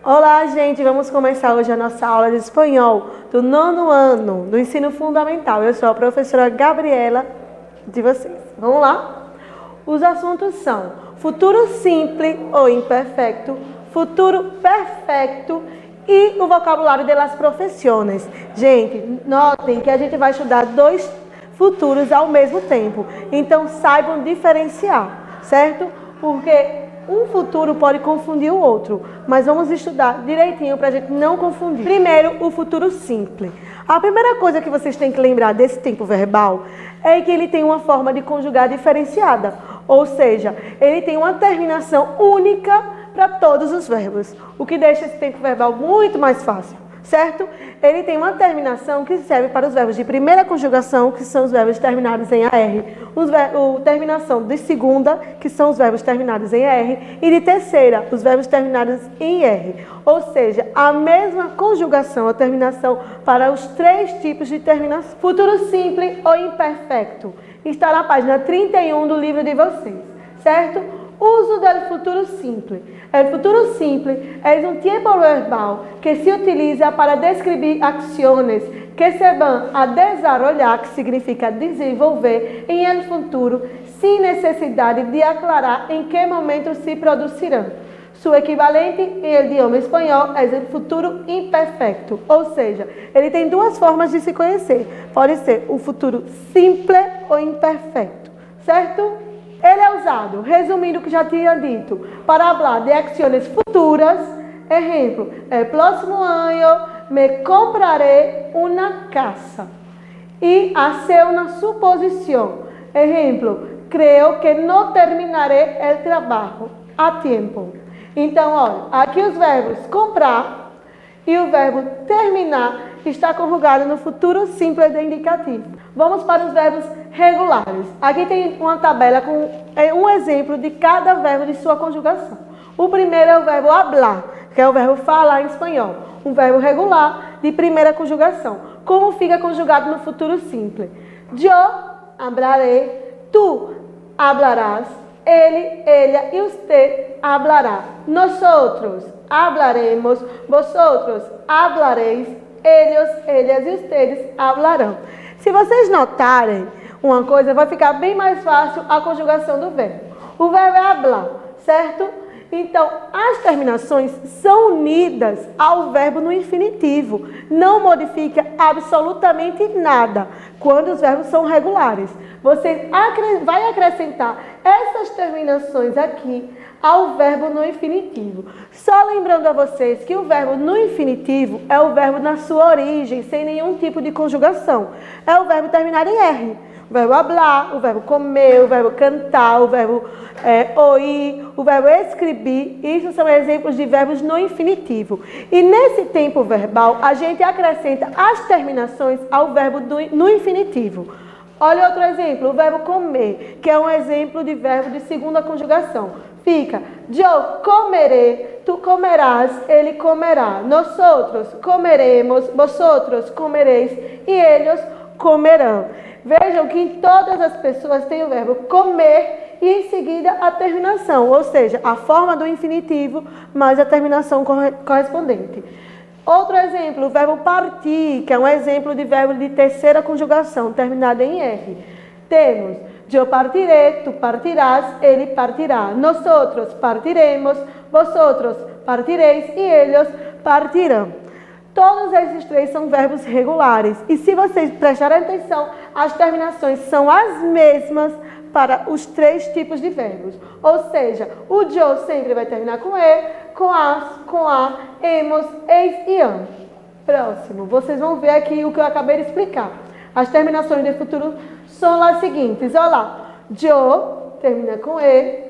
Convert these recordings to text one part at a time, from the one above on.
Olá, gente! Vamos começar hoje a nossa aula de espanhol do 9º ano do ensino fundamental. Eu sou a professora Gabriela de vocês. Vamos lá? Os assuntos são futuro simples ou imperfeito, futuro perfeito e o vocabulário de las profissões. Gente, notem que a gente vai estudar 2 futuros ao mesmo tempo. Então, saibam diferenciar, certo? Porque um futuro pode confundir o outro, mas vamos estudar direitinho para a gente não confundir. Primeiro, o futuro simples. A primeira coisa que vocês têm que lembrar desse tempo verbal é que ele tem uma forma de conjugar diferenciada, ou seja, ele tem uma terminação única para todos os verbos, o que deixa esse tempo verbal muito mais fácil, certo? Ele tem uma terminação que serve para os verbos de primeira conjugação, que são os verbos terminados em AR, terminação de segunda, que são os verbos terminados em AR, e de terceira, os verbos terminados em IR. Ou seja, a mesma conjugação ou terminação para os 3 tipos de terminação. Futuro simples ou imperfeito está na página 31 do livro de vocês, certo? Uso do futuro simple. El futuro simple es un tiempo verbal que se utiliza para descrever acciones que se van a desarrollar, que significa desenvolver, em el futuro, sem necessidade de aclarar em que momento se produzirão. Su equivalente em el idioma espanhol é o futuro imperfeito, ou seja, ele tem 2 formas de se conhecer. Pode ser o futuro simple ou imperfeito, certo? Ele é usado, resumindo o que já tinha dito, para falar de ações futuras. Exemplo, el próximo ano me compraré uma casa. E hacer uma suposição. Exemplo, creo que não terminaré el trabajo a tempo. Então, olha, aqui os verbos comprar e o verbo terminar está conjugado no futuro simples de indicativo. Vamos para os verbos regulares. Aqui tem uma tabela com um exemplo de cada verbo de sua conjugação. O primeiro é o verbo hablar, que é o verbo falar em espanhol. Um verbo regular de primeira conjugação. Como fica conjugado no futuro simples? Yo hablaré, tú hablarás, ele, ella e usted hablará. Nosotros hablaremos, vosotros hablaréis, ellos, ellas e ustedes hablarão. Se vocês notarem uma coisa, vai ficar bem mais fácil a conjugação do verbo. O verbo é hablar, certo? Então, as terminações são unidas ao verbo no infinitivo. Não modifica absolutamente nada quando os verbos são regulares. Você vai acrescentar essas terminações aqui ao verbo no infinitivo. Só lembrando a vocês que o verbo no infinitivo é o verbo na sua origem, sem nenhum tipo de conjugação. É o verbo terminado em R. O verbo hablar, o verbo comer, o verbo cantar, o verbo ouvir, o verbo escrever. Isso são exemplos de verbos no infinitivo. E nesse tempo verbal, a gente acrescenta as terminações ao verbo no infinitivo. Olha outro exemplo, o verbo comer, que é um exemplo de verbo de segunda conjugação. Fica, yo comeré, tu comerás, ele comerá. Nosotros comeremos, vosotros comereis e ellos comerão. Vejam que em todas as pessoas tem o verbo comer e em seguida a terminação, ou seja, a forma do infinitivo mais a terminação correspondente. Outro exemplo, o verbo partir, que é um exemplo de verbo de terceira conjugação, terminado em R. Temos, yo partiré, tu partirás, ele partirá. Nosotros partiremos, vosotros partireis e ellos partirão. Todos esses 3 são verbos regulares. E se vocês prestarem atenção, as terminações são as mesmas para os 3 tipos de verbos. Ou seja, o yo sempre vai terminar com e, com as, com a, hemos, eis e am. Próximo, vocês vão ver aqui o que eu acabei de explicar. As terminações de futuro são as seguintes. Olha lá, yo termina com e,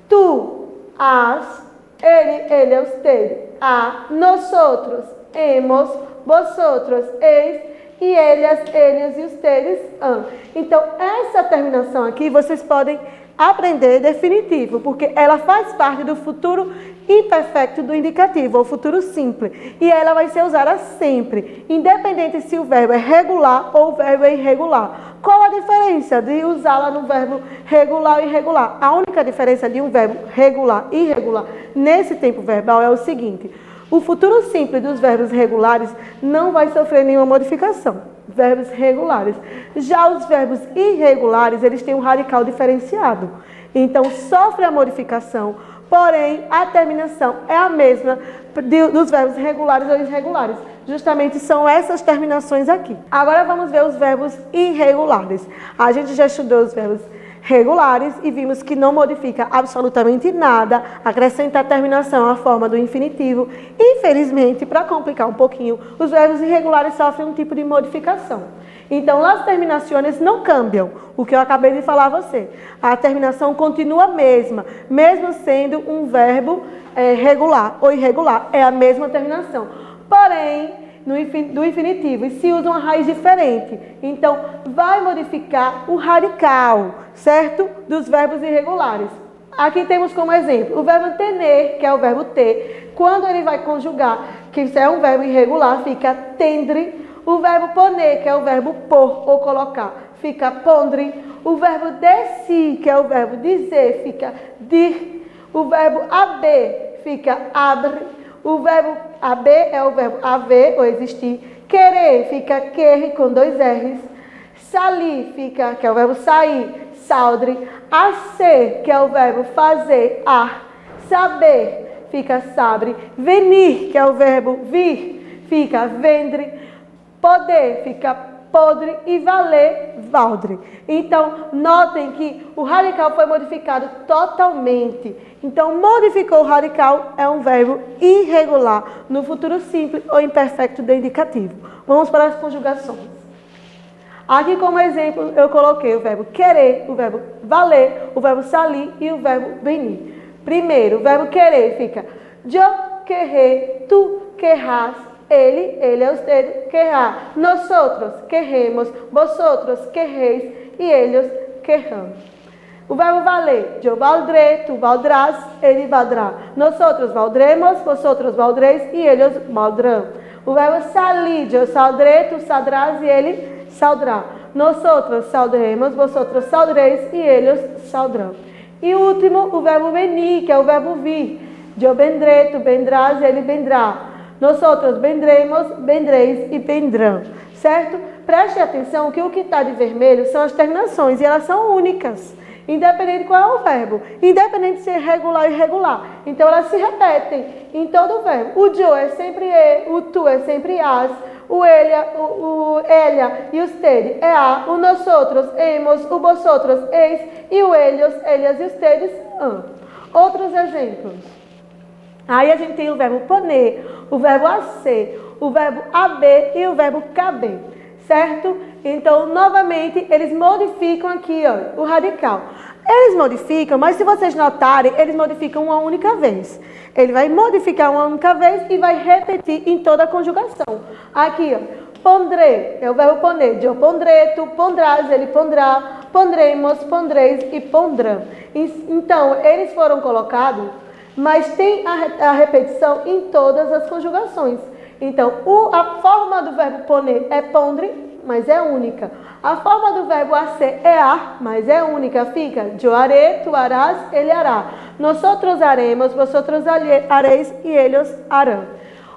tu, as, ele, usted, a, nosotros, hemos, vosotros, eis, e ellas, eles e ustedes, am. Então, essa terminação aqui vocês podem aprender definitivo, porque ela faz parte do futuro imperfecto do indicativo, ou futuro simples. E ela vai ser usada sempre, independente se o verbo é regular ou o verbo é irregular. Qual a diferença de usá-la no verbo regular ou irregular? A única diferença de um verbo regular e irregular nesse tempo verbal é o seguinte: o futuro simples dos verbos regulares não vai sofrer nenhuma modificação. Verbos regulares. Já os verbos irregulares, eles têm um radical diferenciado. Então, sofre a modificação, porém, a terminação é a mesma dos verbos regulares ou irregulares. Justamente são essas terminações aqui. Agora vamos ver os verbos irregulares. A gente já estudou os verbos regulares e vimos que não modifica absolutamente nada, acrescenta a terminação à forma do infinitivo. Infelizmente, para complicar um pouquinho, os verbos irregulares sofrem um tipo de modificação. Então, as terminações não cambiam, o que eu acabei de falar a você. A terminação continua a mesma, mesmo sendo um verbo regular ou irregular, é a mesma terminação. Porém, do infinitivo, e se usa uma raiz diferente. Então, vai modificar o radical, certo? Dos verbos irregulares. Aqui temos como exemplo o verbo tener, que é o verbo ter. Quando ele vai conjugar, que isso é um verbo irregular, fica tendre. O verbo poner, que é o verbo pôr ou colocar, fica pondre. O verbo desi, que é o verbo dizer, fica dir. O verbo haber, fica abre. O verbo haber é o verbo haver ou existir. Querer fica quer com 2 R's. Salir fica, que é o verbo sair, saldre. Ser, que é o verbo fazer, ar. Saber fica sabre. Venir, que é o verbo vir, fica vendre. Poder fica podre e valer, valdre. Então, notem que o radical foi modificado totalmente. Então, modificou o radical é um verbo irregular no futuro simples ou imperfecto do indicativo. Vamos para as conjugações. Aqui, como exemplo, eu coloquei o verbo querer, o verbo valer, o verbo salir e o verbo venir. Primeiro, o verbo querer fica yo querré, tu querrás, ele, usted querrá, nosotros querremos, vosotros querréis e ellos querrão. O verbo valer, yo valdré, tu valdrás, ele valdrá. Nosotros valdremos, vosotros valdréis e ellos valdrão. O verbo salir, yo saldré, tu saldrás e ele saldrá. Nosotros saldremos, vosotros saldréis e ellos saldrão. E último, o verbo venir, que é o verbo vir. Yo vendré, tu vendrás, ele vendrá. Nosotros vendremos, vendréis e vendrão. Certo? Preste atenção que o que está de vermelho são as terminações e elas são únicas. Independente de qual é o verbo. Independente de ser regular ou irregular. Então elas se repetem em todo o verbo. O yo é sempre e, o tu é sempre as. O ella e usted é a. O nosotros, hemos, o vosotros, eis. E o ellos, ellas e ustedes, han. Outros exemplos. Aí a gente tem o verbo poner, o verbo hacer, o verbo haber e o verbo caber, certo? Então, novamente, eles modificam aqui, ó, o radical. Eles modificam, mas se vocês notarem, eles modificam uma única vez. Ele vai modificar uma única vez e vai repetir em toda a conjugação. Aqui, ó, pondré, é o verbo poner. Eu pondré, tu pondrás, ele pondrá, pondremos, pondréis e pondrão. Então, eles foram colocados, mas tem a repetição em todas as conjugações. Então, a forma do verbo poner é pondre, mas é única. A forma do verbo hacer é ar, mas é única. Fica, yo haré, tu harás, ele hará. Nosotros haremos, vosotros haréis e ellos harão.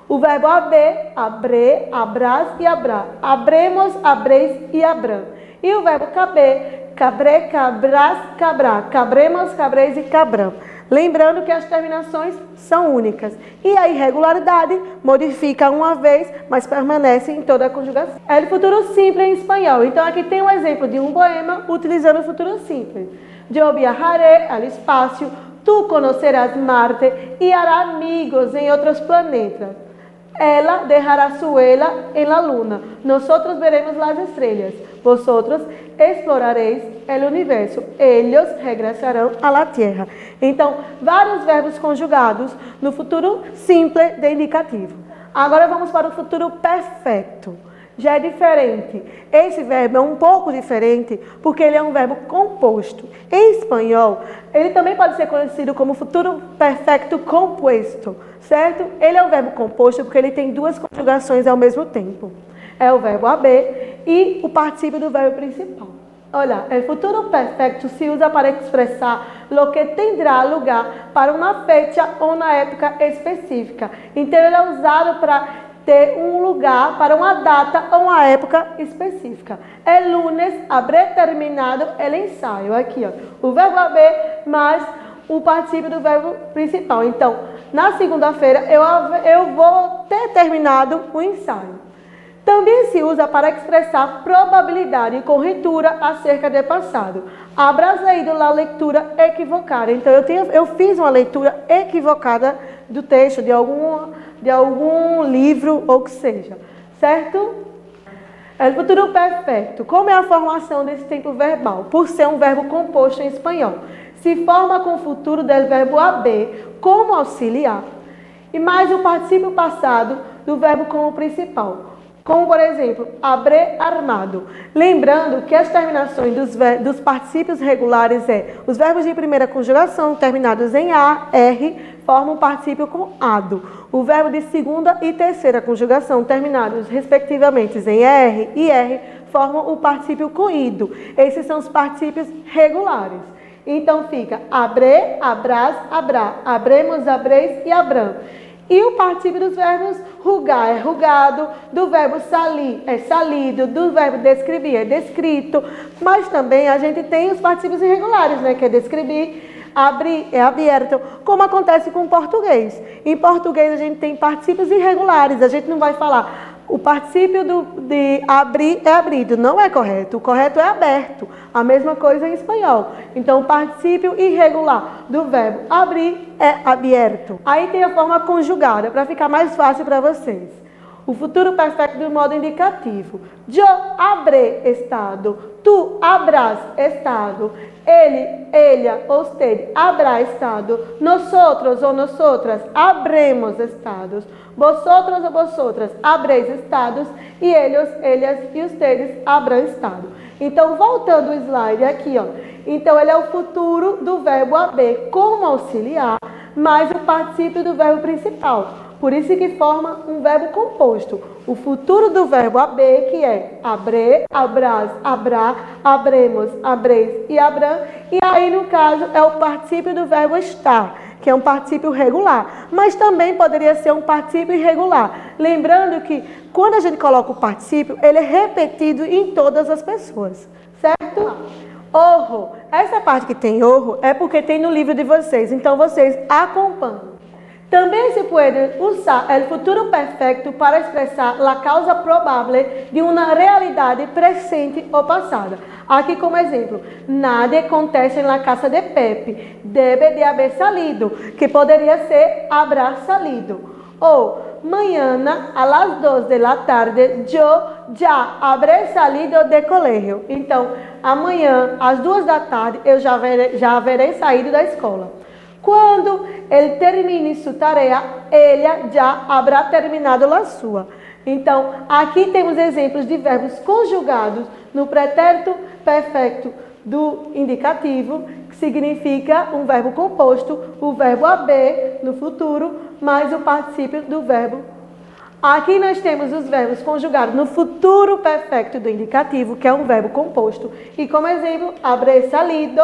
O verbo haber, abré, abrás e abrá. Abremos, abreis e abrão. E o verbo caber, cabré, cabrás, cabrá. Cabremos, cabreis e cabrão. Lembrando que as terminações são únicas. E a irregularidade modifica uma vez, mas permanece em toda a conjugação. É o futuro simples em espanhol. Então aqui tem um exemplo de um poema utilizando o futuro simples. Yo viajaré al espacio, tu conocerás Marte e hará amigos em outros planetas. Ela dejará su vela en la luna. Nosotros veremos las estrellas. Vosotros exploraréis el universo. Ellos regresarão a la tierra. Então, vários verbos conjugados no futuro simples de indicativo. Agora vamos para o futuro perfeito. já é diferente. Esse verbo é um pouco diferente porque ele é um verbo composto. Em espanhol, ele também pode ser conhecido como futuro perfecto compuesto, certo? Ele é um verbo composto porque ele tem duas conjugações ao mesmo tempo. É o verbo haber e o particípio do verbo principal. Olha, o futuro perfecto se usa para expressar lo que tendrá lugar para uma fecha ou na época específica. Então, ele é usado para ter um lugar para uma data ou uma época específica. El lunes habré terminado el ensaio. Aqui, ó, o verbo haber mais o particípio do verbo principal. Então, na segunda-feira eu vou ter terminado o ensaio. Também se usa para expressar probabilidade e conjectura acerca do passado. Habrás leído a leitura equivocada. Então, eu fiz uma leitura equivocada do texto, de algum livro ou que seja. Certo? O futuro perfeito. Como é a formação desse tempo verbal? Por ser um verbo composto em espanhol. Se forma com o futuro do verbo haber como auxiliar e mais o particípio passado do verbo como principal. Como, por exemplo, habré armado. Lembrando que as terminações dos particípios regulares os verbos de primeira conjugação, terminados em A, R, formam o particípio com ado. O verbo de segunda e terceira conjugação, terminados respectivamente em R e R, formam o particípio com ido. Esses são os particípios regulares. Então fica habré, habrás, habrá, habremos, habreis e habrão. E o particípio dos verbos rugar é rugado, do verbo salir é salido, do verbo descrever é descrito, mas também a gente tem os particípios irregulares, né, que é descrever, abrir é aberto, como acontece com o português. Em português a gente tem particípios irregulares, a gente não vai falar o particípio de abrir é abrido, não é correto, o correto é aberto, a mesma coisa em espanhol. Então, o particípio irregular do verbo abrir é aberto. Aí tem a forma conjugada, para ficar mais fácil para vocês. O futuro perfeito do modo indicativo. Yo habré estado, tu habrás estado, ele, ella, usted habrá estado, nosotros ou nosotras habremos estado, vosotros ou vosotras habréis estado, e ellos, ellas e ustedes habrão estado. Então, voltando o slide aqui, ó. Então, ele é o futuro do verbo haber como auxiliar, mais o particípio do verbo principal. Por isso que forma um verbo composto. O futuro do verbo haber, que é habré, habrás, habrá, habremos, habreis e habrão. E aí, no caso, é o particípio do verbo estar, que é um particípio regular. Mas também poderia ser um particípio irregular. Lembrando que, quando a gente coloca o particípio, ele é repetido em todas as pessoas. Certo? Orro. Essa parte que tem orro é porque tem no livro de vocês. Então, vocês acompanham. Também se pode usar o futuro perfeito para expressar a causa provável de uma realidade presente ou passada. Aqui como exemplo, nada acontece na casa de Pepe, deve de haber salido, que poderia ser habrá salido. Ou, mañana a las 2 de la tarde, yo já habré salido de colégio. Então, amanhã às 2 da tarde, eu já haverei saído da escola. Quando ele termine sua tarefa, ele já haverá terminado a sua. Então, aqui temos exemplos de verbos conjugados no pretérito perfeito do indicativo, que significa um verbo composto, o verbo haber no futuro, mais o particípio do verbo. Aqui nós temos os verbos conjugados no futuro perfeito do indicativo, que é um verbo composto. E como exemplo, habré salido.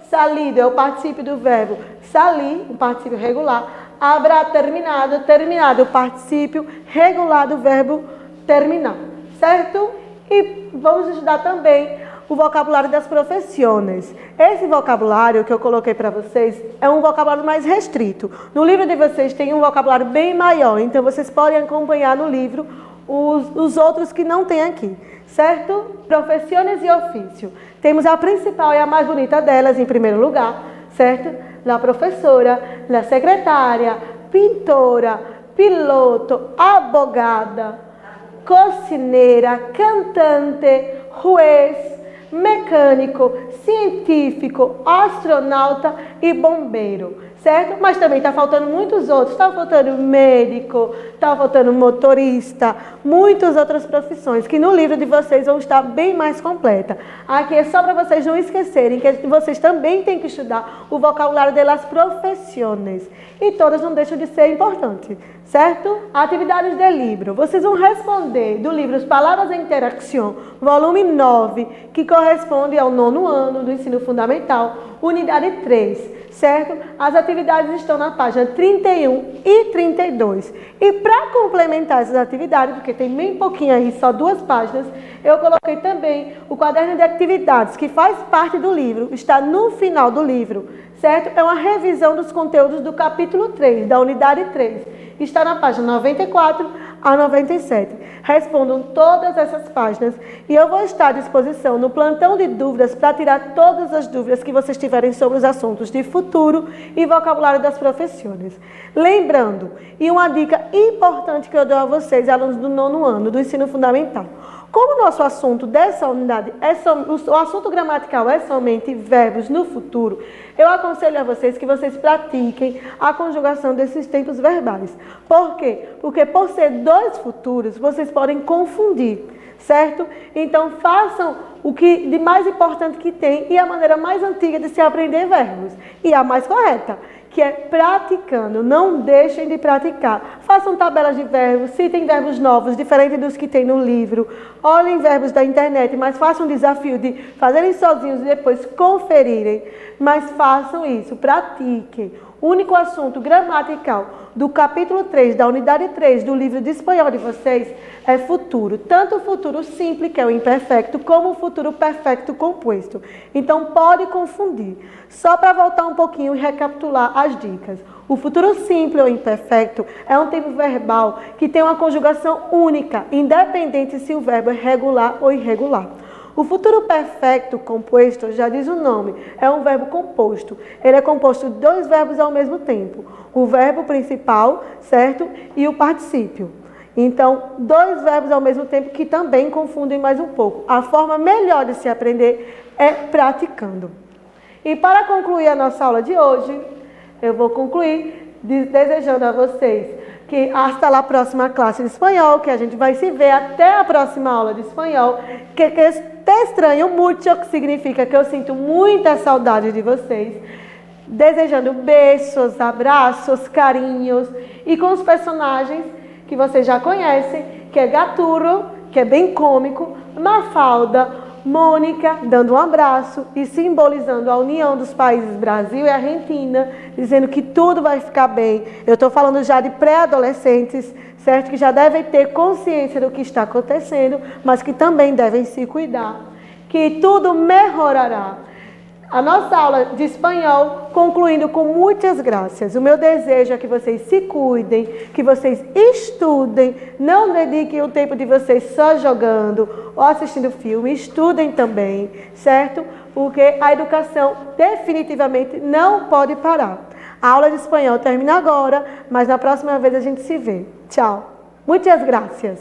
Salido é o particípio do verbo salir, um particípio regular. Habrá terminado, terminado, o particípio regular do verbo terminar. Certo? E vamos estudar também o vocabulário das profissões. Esse vocabulário que eu coloquei para vocês é um vocabulário mais restrito. No livro de vocês tem um vocabulário bem maior, então vocês podem acompanhar no livro os outros que não tem aqui. Certo? Profissões e ofício. Temos a principal e a mais bonita delas, em primeiro lugar, certo? La professora, la secretária, pintora, piloto, abogada, cocineira, cantante, juez, mecânico, científico, astronauta e bombeiro. certo? Mas também está faltando muitos outros, está faltando médico, está faltando motorista, muitas outras profissões que no livro de vocês vão estar bem mais completa. Aqui é só para vocês não esquecerem que vocês também têm que estudar o vocabulário das profissões e todas não deixam de ser importantes, certo? Atividades de livro. Vocês vão responder do livro Palavras em Interação, volume 9, que corresponde ao 9º ano do ensino fundamental, unidade 3. Certo? As atividades estão na página 31 e 32. E para complementar essas atividades, porque tem bem pouquinho aí, só 2 páginas, eu coloquei também o caderno de atividades, que faz parte do livro, está no final do livro, certo? É uma revisão dos conteúdos do capítulo 3, da unidade 3. Está na página 94 a 97. Respondam todas essas páginas e eu vou estar à disposição no plantão de dúvidas para tirar todas as dúvidas que vocês tiverem sobre os assuntos de futuro e vocabulário das profissões. Lembrando, e uma dica importante que eu dou a vocês, alunos do 9º ano do ensino fundamental, como o nosso assunto dessa unidade, o assunto gramatical é somente verbos no futuro, eu aconselho a vocês que vocês pratiquem a conjugação desses tempos verbais. Por quê? Porque por ser 2 futuros, vocês podem confundir, certo? Então façam o que de mais importante que tem e a maneira mais antiga de se aprender verbos. E a mais correta, que é praticando. Não deixem de praticar. Façam tabelas de verbos, citem verbos novos, diferentes dos que tem no livro. Olhem verbos da internet, mas façam o desafio de fazerem sozinhos e depois conferirem. Mas façam isso, pratiquem. O único assunto gramatical do capítulo 3, da unidade 3 do livro de espanhol de vocês é futuro. Tanto o futuro simples, que é o imperfecto, como o futuro perfeito composto. Então pode confundir. Só para voltar um pouquinho e recapitular as dicas. O futuro simples ou imperfecto é um tempo verbal que tem uma conjugação única, independente se o verbo é regular ou irregular. O futuro perfeito composto, já diz o nome, é um verbo composto. Ele é composto de 2 verbos ao mesmo tempo. O verbo principal, certo? E o particípio. Então, 2 verbos ao mesmo tempo que também confundem mais um pouco. A forma melhor de se aprender é praticando. E para concluir a nossa aula de hoje, eu vou concluir desejando a vocês que hasta lá próxima classe de espanhol, que a gente vai se ver até a próxima aula de espanhol, que te estranho muito, que significa que eu sinto muita saudade de vocês, desejando beijos, abraços, carinhos, e com os personagens que vocês já conhecem, que é Gaturro, que é bem cômico, Mafalda, Mônica, dando um abraço e simbolizando a união dos países Brasil e Argentina, dizendo que tudo vai ficar bem. Eu estou falando já de pré-adolescentes, certo? Que já devem ter consciência do que está acontecendo, mas que também devem se cuidar. Que tudo melhorará. A nossa aula de espanhol, concluindo com muitas graças. O meu desejo é que vocês se cuidem, que vocês estudem, não dediquem o tempo de vocês só jogando ou assistindo filme, estudem também, certo? Porque a educação definitivamente não pode parar. A aula de espanhol termina agora, mas na próxima vez a gente se vê. Tchau. Muitas graças.